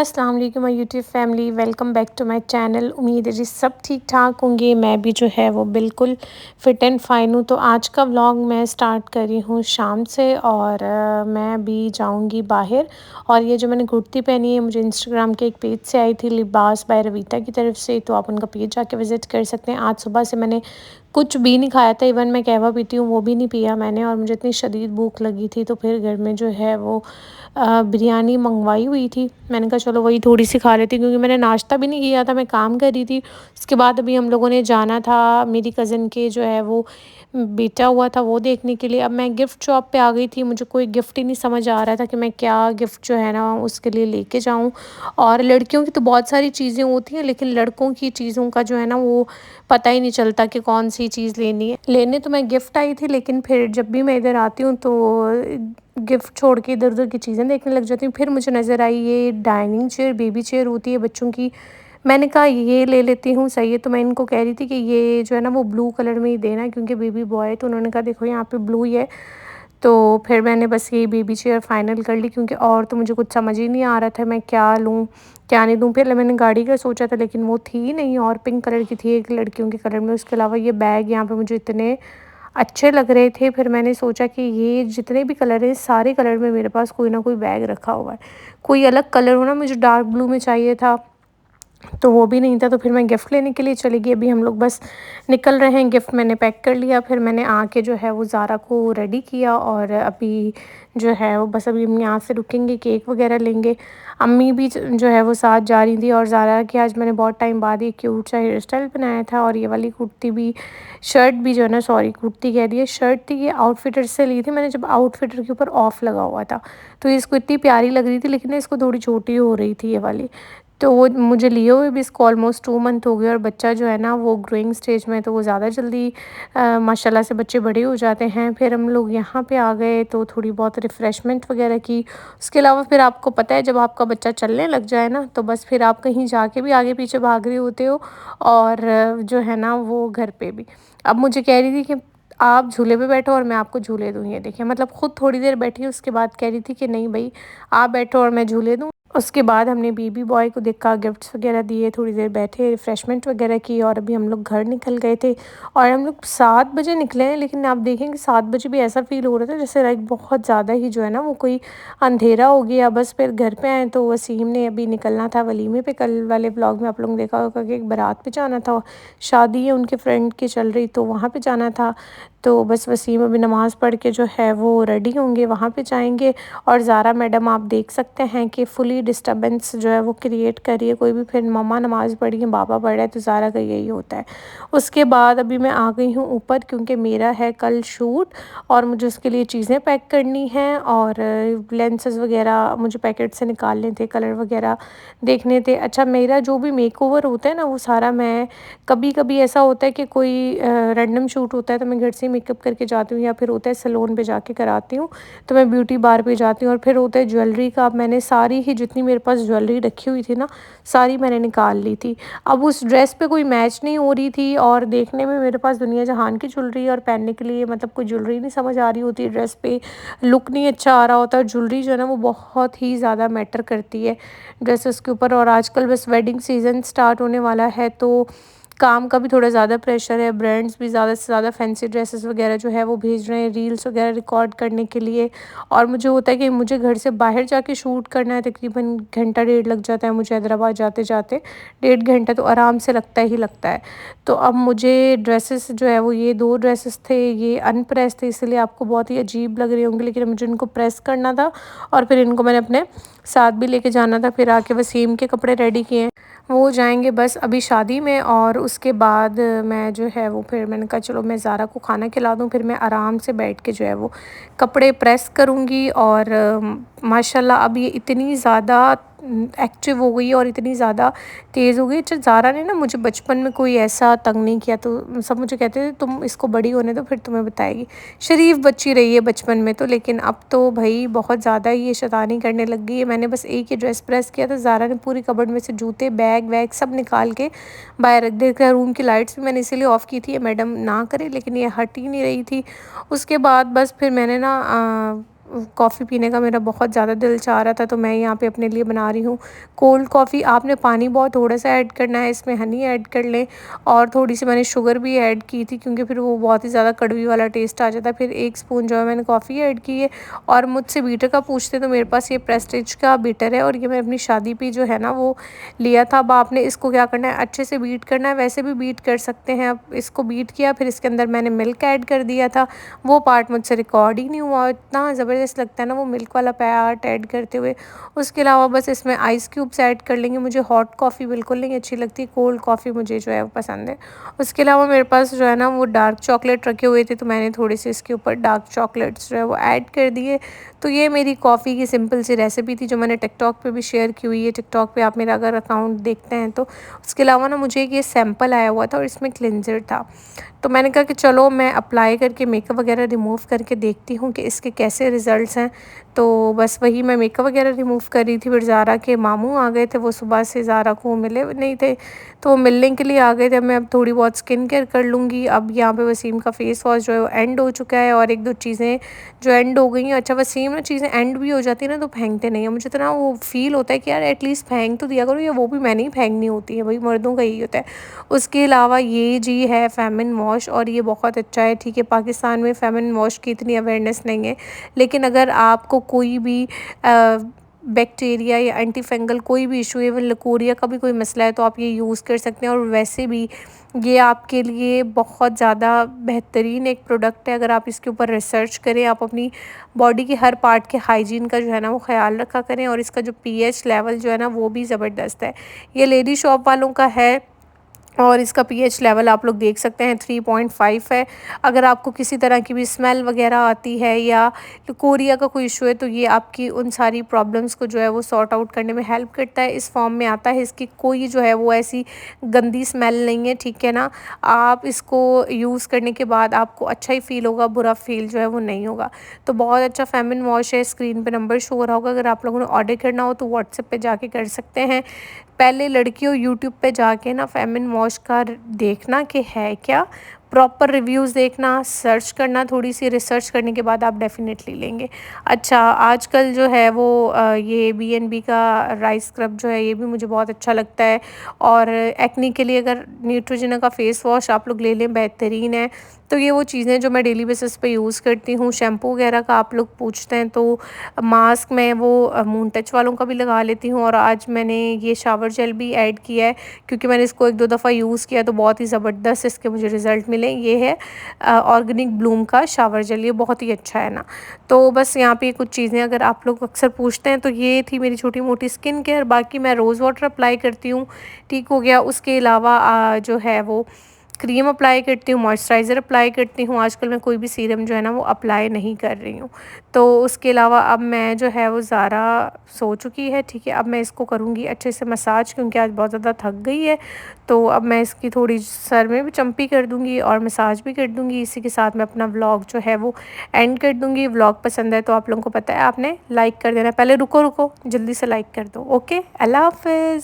अस्सलाम वालेकुम my YouTube family, welcome back to my channel. उम्मीद है जी सब ठीक ठाक होंगे। मैं भी जो है वो बिल्कुल फ़िट एंड फाइन हूँ। तो आज का व्लॉग मैं स्टार्ट कर रही हूँ शाम से और मैं अभी जाऊँगी बाहर। और ये जो मैंने कुर्ती पहनी है मुझे इंस्टाग्राम के एक पेज से आई थी, लिबास बाय रवीता की तरफ से, तो आप उनका पेज जाके विज़िट कर सकते हैं। आज सुबह से मैंने कुछ भी नहीं खाया था, इवन मैं कहवा पीती हूँ वो भी नहीं पिया मैंने, और मुझे इतनी शदीद भूख लगी थी तो फिर घर में जो है वो बिरयानी मंगवाई हुई थी। मैंने कहा चलो वही थोड़ी सी खा लेती, क्योंकि मैंने नाश्ता भी नहीं किया था, मैं काम कर रही थी। उसके बाद अभी हम लोगों ने जाना था मेरी कज़न के जो है वो बेटा हुआ था वो देखने के लिए। अब मैं गिफ्ट शॉप पे आ गई थी, मुझे कोई गिफ्ट ही नहीं समझ आ रहा था कि मैं क्या गिफ्ट जो है ना उसके लिए लेके जाऊं। और लड़कियों की तो बहुत सारी चीज़ें होती हैं, लेकिन लड़कों की चीज़ों का जो है ना वो पता ही नहीं चलता कि कौन सी चीज़ लेनी है। लेने तो मैं गिफ्ट आई थी, लेकिन फिर जब भी मैं इधर आती हूँ तो गिफ्ट छोड़ के इधर उधर की चीज़ें देखने लग जाती हूँ। फिर मुझे नज़र आई ये डाइनिंग चेयर, बेबी चेयर होती है बच्चों की। मैंने कहा ये ले लेती हूँ, सही है। तो मैं इनको कह रही थी कि ये जो है ना वो ब्लू कलर में ही देना, क्योंकि बेबी बॉय है। तो उन्होंने कहा देखो यहाँ पे ब्लू ही है। तो फिर मैंने बस ये बेबी चेयर फाइनल कर ली, क्योंकि और तो मुझे कुछ समझ ही नहीं आ रहा था मैं क्या लूँ क्या नहीं दूँ। पहले मैंने गाड़ी का सोचा था, लेकिन वो थी नहीं, और पिंक कलर की थी एक लड़कियों के कलर में। उसके अलावा ये बैग यहाँ पे मुझे इतने अच्छे लग रहे थे। फिर मैंने सोचा कि ये जितने भी कलर हैं सारे कलर में मेरे पास कोई ना कोई बैग रखा हुआ है। कोई अलग कलर हो ना, मुझे डार्क ब्लू में चाहिए था तो वो भी नहीं था। तो फिर मैं गिफ़्ट लेने के लिए चली गई। अभी हम लोग बस निकल रहे हैं, गिफ्ट मैंने पैक कर लिया। फिर मैंने आके जो है वो ज़ारा को रेडी किया, और अभी जो है वो बस अभी हम यहाँ से रुकेंगे, केक वगैरह लेंगे। अम्मी भी जो है वो साथ जा रही थी। और ज़ारा की आज मैंने बहुत टाइम बाद ये क्यूट सा हेयर स्टाइल बनाया था। और ये वाली कुर्ती भी, शर्ट भी जो है ना, सॉरी कुर्ती कह रही है, शर्ट थी, ये आउटफिटर से ली थी मैंने, जब आउटफिटर के ऊपर ऑफ लगा हुआ था। तो ये इसको इतनी प्यारी लग रही थी, लेकिन इसको थोड़ी छोटी हो रही थी ये वाली। तो वो मुझे लिए हुए भी इसको ऑलमोस्ट 2 मंथ हो गए। और बच्चा जो है ना वो ग्रोइंग स्टेज में है, तो वो ज़्यादा जल्दी माशाल्लाह से बच्चे बड़े हो जाते हैं। फिर हम लोग यहाँ पे आ गए तो थोड़ी बहुत रिफ़्रेशमेंट वगैरह की। उसके अलावा फिर आपको पता है जब आपका बच्चा चलने लग जाए ना, तो बस फिर आप कहीं जाके भी आगे पीछे भाग रहे होते हो, और जो है ना वो घर पे भी। अब मुझे कह रही थी कि आप झूले पे बैठो और मैं आपको झूले दूँ। ये देखिए, मतलब खुद थोड़ी देर बैठी, उसके बाद कह रही थी कि नहीं भाई आप बैठो और मैं झूले दूँ। उसके बाद हमने बेबी बॉय को देखा, गिफ्ट्स वगैरह दिए, थोड़ी देर बैठे, रिफ़्रेशमेंट वगैरह की, और अभी हम लोग घर निकल गए थे। और हम लोग 7 बजे निकले हैं, लेकिन आप देखेंगे 7 बजे भी ऐसा फ़ील हो रहा था जैसे लाइक बहुत ज़्यादा ही जो है ना वो कोई अंधेरा हो गया। बस फिर घर पे आए तो वसीम ने अभी निकलना था वलीमे पे। कल वाले व्लॉग में आप लोगों ने देखा होगा कि एक बारात पे जाना था, शादी है उनके फ्रेंड की चल रही, तो वहाँ पे जाना था। तो बस वसीम अभी नमाज़ पढ़ के जो है वो रेडी होंगे, वहाँ पे जाएंगे। और ज़ारा मैडम आप देख सकते हैं कि फुली डिस्टर्बेंस जो है वो क्रिएट कर रही है। कोई भी फिर मम्मा नमाज़ पढ़ी है, बाबा पढ़ रहा है, तो ज़ारा का यही होता है। उसके बाद अभी मैं आ गई हूँ ऊपर, क्योंकि मेरा है कल शूट और मुझे उसके लिए चीज़ें पैक करनी हैं, और लेंसेज वगैरह मुझे पैकेट से निकालने थे, कलर वगैरह देखने थे। अच्छा, मेरा जो भी मेकओवर होता है ना वो सारा, मैं कभी कभी ऐसा होता है कि कोई रैंडम शूट होता है तो मैं घर से मेकअप करके जाती हूँ, या फिर होता है सैलून पे जाके कराती हूँ, तो मैं ब्यूटी बार पे जाती हूँ। और फिर होता है ज्वेलरी का, अब मैंने सारी ही जितनी मेरे पास ज्वेलरी रखी हुई थी ना सारी मैंने निकाल ली थी। अब उस ड्रेस पे कोई मैच नहीं हो रही थी, और देखने में मेरे पास दुनिया जहान की ज्वेलरी है, और पहनने के लिए मतलब कोई ज्वेलरी नहीं समझ आ रही होती ड्रेस पे, लुक नहीं अच्छा आ रहा होता। और ज्वेलरी जो है ना वो बहुत ही ज़्यादा मैटर करती है ड्रेसेस के ऊपर। और आजकल बस वेडिंग सीज़न स्टार्ट होने वाला है, तो काम का भी थोड़ा ज़्यादा प्रेशर है। ब्रांड्स भी ज़्यादा से ज़्यादा फैंसी ड्रेसेस वगैरह जो है वो भेज रहे हैं रील्स वगैरह रिकॉर्ड करने के लिए। और मुझे होता है कि मुझे घर से बाहर जाके शूट करना है, तकरीबन घंटा डेढ़ लग जाता है मुझे हैदराबाद जाते जाते, 1.5 घंटा तो आराम से लगता ही लगता है। तो अब मुझे ड्रेसेस जो है वो, ये 2 ड्रेसेस थे, ये अनप्रेस थे, इसलिए आपको बहुत ही अजीब लग रहे होंगे, लेकिन मुझे इनको प्रेस करना था और फिर इनको मैंने अपने साथ भी लेके जाना था। फिर आके वसीम के कपड़े रेडी किए, वो जाएंगे बस अभी शादी में। और उसके बाद मैं जो है वो, फिर मैंने कहा चलो मैं ज़ारा को खाना खिला दूँ, फिर मैं आराम से बैठ के जो है वो कपड़े प्रेस करूँगी। और माशाल्लाह अब ये इतनी ज़्यादा एक्टिव हो गई है और इतनी ज़्यादा तेज़ हो गई। अच्छा, ज़ारा ने ना मुझे बचपन में कोई ऐसा तंग नहीं किया, तो सब मुझे कहते थे तुम इसको बड़ी होने दो फिर तुम्हें बताएगी। शरीफ बच्ची रही है बचपन में तो, लेकिन अब तो भाई बहुत ज़्यादा ही ये शैतानी करने लग गई है। मैंने बस एक ही ड्रेस प्रेस किया था, ज़ारा ने पूरी कबर्ड में से जूते बैग वैग सब निकाल के बाहर रख दिया। रूम की लाइट्स भी मैंने इसीलिए ऑफ़ की थी, ये मैडम ना करे, लेकिन ये हट ही नहीं रही थी। उसके बाद बस फिर मैंने ना कॉफ़ी पीने का मेरा बहुत ज़्यादा दिल चाह रहा था, तो मैं यहाँ पे अपने लिए बना रही हूँ कोल्ड कॉफ़ी। आपने पानी बहुत थोड़ा-सा ऐड करना है, इसमें हनी ऐड कर लें और थोड़ी-सी मैंने शुगर भी ऐड की थी, क्योंकि फिर वो बहुत ही ज़्यादा कड़वी वाला टेस्ट आ जाता है। फिर 1 स्पून जो है मैंने कॉफ़ी ऐड की है। और मुझसे बीटर का पूछते तो मेरे पास ये प्रेस्टीज का बीटर है, और ये मैं अपनी शादी पे जो है ना वो लिया था। अब आपने इसको क्या करना है, अच्छे से बीट करना है, वैसे भी बीट कर सकते हैं। अब इसको बीट किया, फिर इसके अंदर मैंने मिल्क ऐड कर दिया था। वो पार्ट मुझसे रिकॉर्ड ही नहीं हुआ, इतना ज़बरदस्त लगता है ना वो मिल्क वाला पार्ट ऐड करते हुए। उसके अलावा बस इसमें आइस क्यूब्स ऐड कर लेंगे। मुझे हॉट कॉफ़ी बिल्कुल नहीं अच्छी लगती, कोल्ड कॉफ़ी मुझे जो है वो पसंद है। उसके अलावा मेरे पास जो है ना वो डार्क चॉकलेट रखे हुए थे, तो मैंने थोड़े से इसके ऊपर डार्क चॉकलेट्स जो है वो ऐड कर दिए। तो ये मेरी कॉफ़ी की सिंपल सी रेसिपी थी, जो मैंने टिकटॉक पे भी शेयर की हुई है। टिकटॉक पे आप मेरा अगर अकाउंट देखते हैं तो। उसके अलावा ना मुझे ये सैंपल आया हुआ था और इसमें क्लिनज़र था। तो मैंने कहा कि चलो मैं अप्लाई करके मेकअप वगैरह रिमूव करके देखती हूँ कि इसके कैसे रिज़ल्ट्स हैं। तो बस वही मैं मेकअप वगैरह रिमूव कर रही थी, फिर ज़ारा के मामू आ गए थे। वो सुबह से ज़ारा को मिले नहीं थे, तो वो मिलने के लिए आ गए थे। मैं अब थोड़ी बहुत स्किन केयर कर लूँगी। अब यहाँ पे वसीम का फ़ेस वॉश जो है वो एंड हो चुका है, और 1-2 चीज़ें जो एंड हो गई हैं। अच्छा, वसीम ना चीज़ें एंड भी हो जाती है ना तो फेंकते नहीं हैं। मुझे तो ना वो फ़ील होता है कि यार एटलीस्ट फेंक तो दिया करो, या वो भी मैंने ही फेंकनी होती है, भाई मर्दों का यही होता है। उसके अलावा ये जी है फेमिन वॉश, और ये बहुत अच्छा है। ठीक है, पाकिस्तान में फेमिन वॉश की इतनी अवेयरनेस नहीं है, लेकिन अगर आपको कोई भी बैक्टीरिया या एंटी फंगल कोई भी इशू है, इवन लकोरिया का भी कोई मसला है, तो आप ये यूज़ कर सकते हैं। और वैसे भी ये आपके लिए बहुत ज़्यादा बेहतरीन एक प्रोडक्ट है। अगर आप इसके ऊपर रिसर्च करें, आप अपनी बॉडी के हर पार्ट के हाइजीन का जो है ना वो ख़्याल रखा करें। और इसका जो पीएच लेवल जो है ना वो भी ज़बरदस्त है। ये लेडी शॉप वालों का है, और इसका पीएच लेवल आप लोग देख सकते हैं 3.5 है। अगर आपको किसी तरह की भी स्मेल वगैरह आती है या कोरिया का कोई इशू है, तो ये आपकी उन सारी प्रॉब्लम्स को जो है वो सॉर्ट आउट करने में हेल्प करता है। इस फॉर्म में आता है, इसकी कोई जो है वो ऐसी गंदी स्मेल नहीं है, ठीक है ना। आप इसको यूज़ करने के बाद आपको अच्छा ही फ़ील होगा, बुरा फ़ील जो है वो नहीं होगा। तो बहुत अच्छा फेमिन वॉश है। स्क्रीन पे नंबर शो हो रहा होगा, अगर आप लोगों ने ऑर्डर करना हो तो व्हाट्सएप पे जाके कर सकते हैं। पहले लड़कियों यूट्यूब पे जाके ना फेमिन वॉश का देखना कि है क्या, प्रॉपर रिव्यूज़ देखना, सर्च करना, थोड़ी सी रिसर्च करने के बाद आप डेफ़िनेटली लेंगे। अच्छा, आजकल जो है वो ये बीएनबी का राइस स्क्रब जो है ये भी मुझे बहुत अच्छा लगता है। और एक्ने के लिए अगर न्यूट्रोजेना का फ़ेस वॉश आप लोग ले लें, बेहतरीन है। तो ये वो चीज़ें जो मैं डेली बेसिस पे यूज़ करती हूँ। शैम्पू वगैरह का आप लोग पूछते हैं, तो मास्क मैं वो मून टच वालों का भी लगा लेती हूँ। और आज मैंने ये शावर जेल भी ऐड किया है, क्योंकि मैंने इसको 1-2 दफ़ा यूज़ किया तो बहुत ही ज़बरदस्त इसके मुझे रिज़ल्ट मिले। ये है ऑर्गेनिक ब्लूम का शावर जेल, ये बहुत ही अच्छा है ना। तो बस यहाँ पे कुछ चीज़ें अगर आप लोग अक्सर पूछते हैं, तो ये थी मेरी छोटी-मोटी स्किन केयर। बाकी मैं रोज़ वाटर अप्लाई करती हूँ, ठीक हो गया। उसके अलावा जो है वो क्रीम अप्लाई करती हूँ, मॉइस्चराइज़र अप्लाई करती हूँ। आजकल मैं कोई भी सीरम जो है ना वो अप्लाई नहीं कर रही हूँ। तो उसके अलावा अब मैं जो है वो ज़ारा सो चुकी है, ठीक है। अब मैं इसको करूँगी अच्छे से मसाज, क्योंकि आज बहुत ज़्यादा थक गई है। तो अब मैं इसकी थोड़ी सर में भी चंपी कर दूँगी और मसाज भी कर दूँगी। इसी के साथ मैं अपना व्लॉग जो है वो एंड कर दूँगी। व्लॉग पसंद है तो आप लोगों को पता है आपने लाइक कर देना। पहले रुको, जल्दी से लाइक कर दो। ओके, अल्लाह हाफ़िज़।